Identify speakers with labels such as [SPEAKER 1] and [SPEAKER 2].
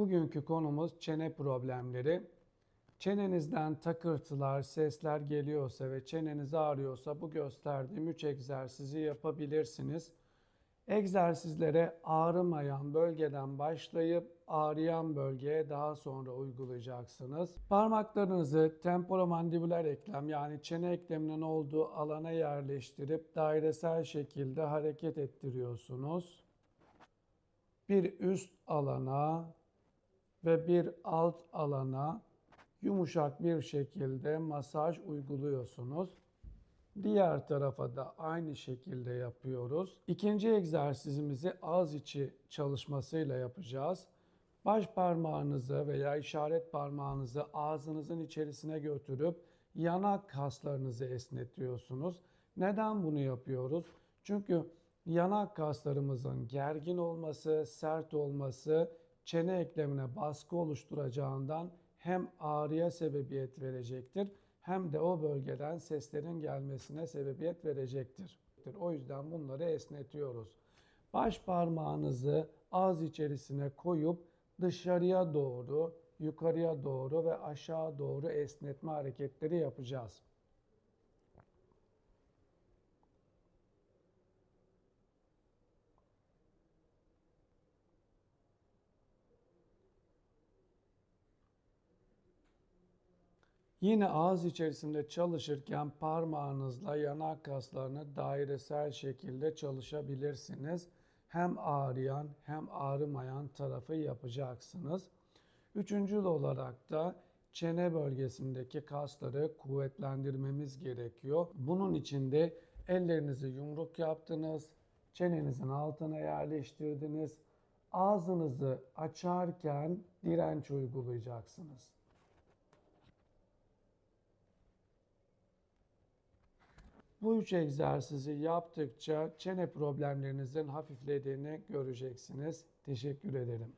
[SPEAKER 1] Bugünkü konumuz çene problemleri. Çenenizden takırtılar, sesler geliyorsa ve çeneniz ağrıyorsa bu gösterdiğim 3 egzersizi yapabilirsiniz. Egzersizlere ağrımayan bölgeden başlayıp ağrıyan bölgeye daha sonra uygulayacaksınız. Parmaklarınızı temporomandibüler eklem yani çene ekleminin olduğu alana yerleştirip dairesel şekilde hareket ettiriyorsunuz. Bir üst alana ve bir alt alana yumuşak bir şekilde masaj uyguluyorsunuz. Diğer tarafa da aynı şekilde yapıyoruz. İkinci egzersizimizi ağız içi çalışmasıyla yapacağız. Baş parmağınızı veya işaret parmağınızı ağzınızın içerisine götürüp yanak kaslarınızı esnetiyorsunuz. Neden bunu yapıyoruz? Çünkü yanak kaslarımızın gergin olması, sert olması çene eklemine baskı oluşturacağından hem ağrıya sebebiyet verecektir hem de o bölgeden seslerin gelmesine sebebiyet verecektir. O yüzden bunları esnetiyoruz. Baş parmağınızı ağız içerisine koyup dışarıya doğru, yukarıya doğru ve aşağı doğru esnetme hareketleri yapacağız. Yine ağız içerisinde çalışırken parmağınızla yanak kaslarını dairesel şekilde çalışabilirsiniz. Hem ağrıyan hem ağrımayan tarafı yapacaksınız. Üçüncü olarak da çene bölgesindeki kasları kuvvetlendirmemiz gerekiyor. Bunun için de ellerinizi yumruk yaptınız, çenenizin altına yerleştirdiniz. Ağzınızı açarken direnç uygulayacaksınız. Bu üç egzersizi yaptıkça çene problemlerinizin hafiflediğini göreceksiniz. Teşekkür ederim.